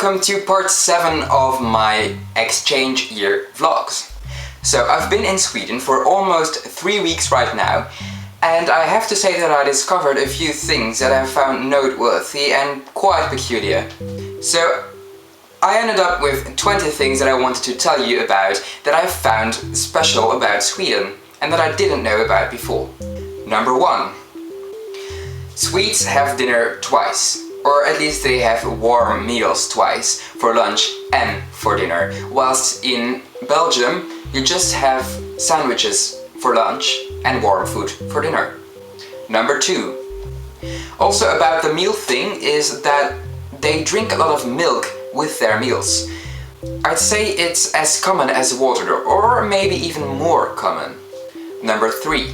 welcome to part 7 of my exchange year vlogs. So I've been in Sweden for almost 3 weeks right now, and I have to say that I discovered a few things that I found noteworthy and quite peculiar. So I ended up with 20 things that I wanted to tell you about that I found special about Sweden and that I didn't know about before. Number 1. Swedes have dinner twice. Or at least they have warm meals twice, for lunch and for dinner, whilst in Belgium you just have sandwiches for lunch and warm food for dinner. Number 2. Also about the meal thing is that they drink a lot of milk with their meals. I'd say it's as common as water, or maybe even more common. Number 3.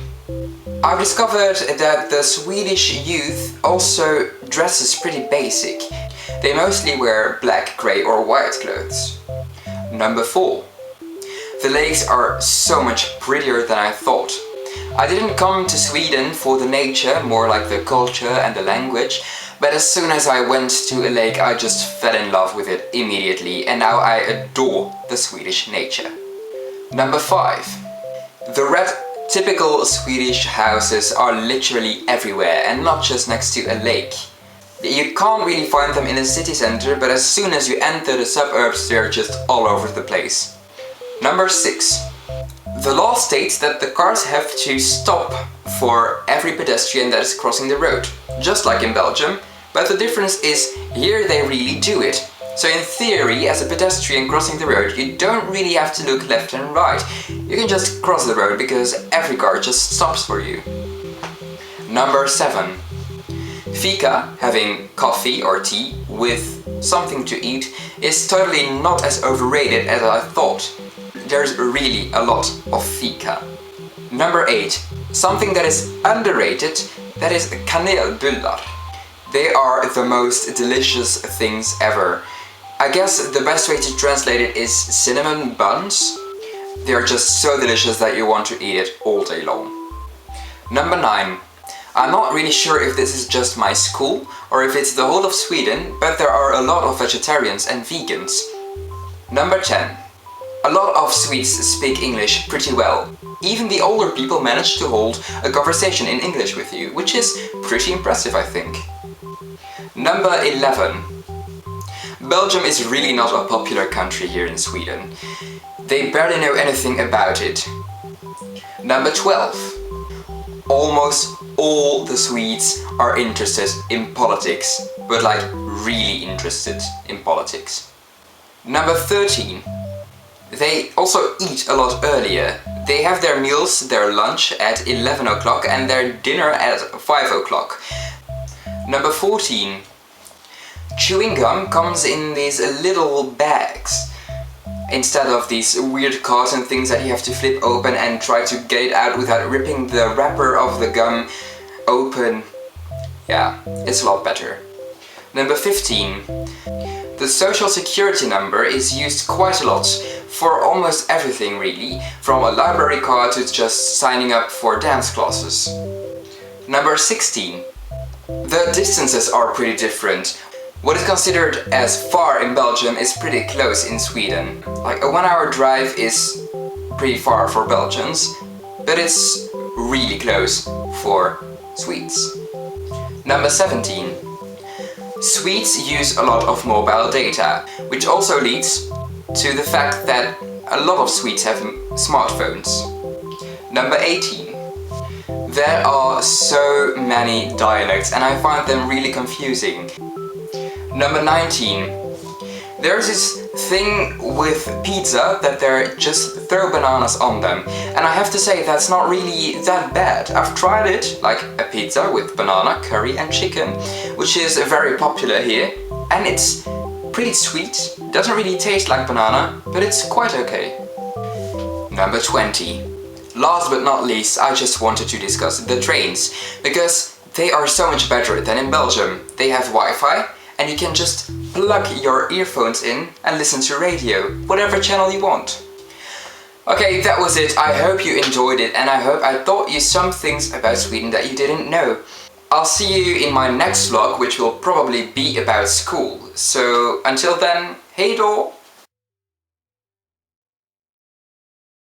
I've discovered that the Swedish youth also dresses pretty basic. They mostly wear black, grey or white clothes. Number 4. The lakes are so much prettier than I thought. I didn't come to Sweden for the nature, more like the culture and the language, but as soon as I went to a lake I just fell in love with it immediately, and now I adore the Swedish nature. Number 5. The red typical Swedish houses are literally everywhere and not just next to a lake. You can't really find them in the city center, but as soon as you enter the suburbs they're just all over the place. Number 6. The law states that the cars have to stop for every pedestrian that is crossing the road, just like in Belgium, but the difference is here they really do it. So in theory, as a pedestrian crossing the road, you don't really have to look left and right. You can just cross the road because every car just stops for you. Number 7. Fika, having coffee or tea with something to eat, is totally not as overrated as I thought. There's really a lot of fika. Number 8. Something that is underrated, that is kanelbullar. They are the most delicious things ever. I guess the best way to translate it is cinnamon buns. They are just so delicious that you want to eat it all day long. Number 9. I'm not really sure if this is just my school or if it's the whole of Sweden, but there are a lot of vegetarians and vegans. Number 10. A lot of Swedes speak English pretty well. Even the older people manage to hold a conversation in English with you, which is pretty impressive, I think. Number 11. Belgium is really not a popular country here in Sweden. They barely know anything about it. Number 12. Almost all the Swedes are interested in politics, but like really interested in politics. Number 13. They also eat a lot earlier. They have their meals, their lunch at 11 o'clock and their dinner at 5 o'clock. Number 14. Chewing gum comes in these little bags instead of these weird carton things that you have to flip open and try to get it out without ripping the wrapper of the gum open. Yeah, it's a lot better. Number 15. The social security number is used quite a lot for almost everything really, from a library card to just signing up for dance classes. Number 16. The distances are pretty different. What is considered as far in Belgium is pretty close in Sweden. Like a 1-hour drive is pretty far for Belgians, but it's really close for Swedes. Number 17. Swedes use a lot of mobile data, which also leads to the fact that a lot of Swedes have smartphones. Number 18. There are so many dialects and I find them really confusing. Number 19. There's this thing with pizza that they just throw bananas on them, and I have to say that's not really that bad. I've tried it, like a pizza with banana, curry and chicken, which is very popular here, and it's pretty sweet. Doesn't really taste like banana, but it's quite okay. Number 20. Last but not least, I just wanted to discuss the trains, because they are so much better than in Belgium. They have Wi-Fi, and you can just plug your earphones in and listen to radio, whatever channel you want. Okay, that was it. I hope you enjoyed it, and I hope I taught you some things about Sweden that you didn't know. I'll see you in my next vlog, which will probably be about school. So until then, hey door!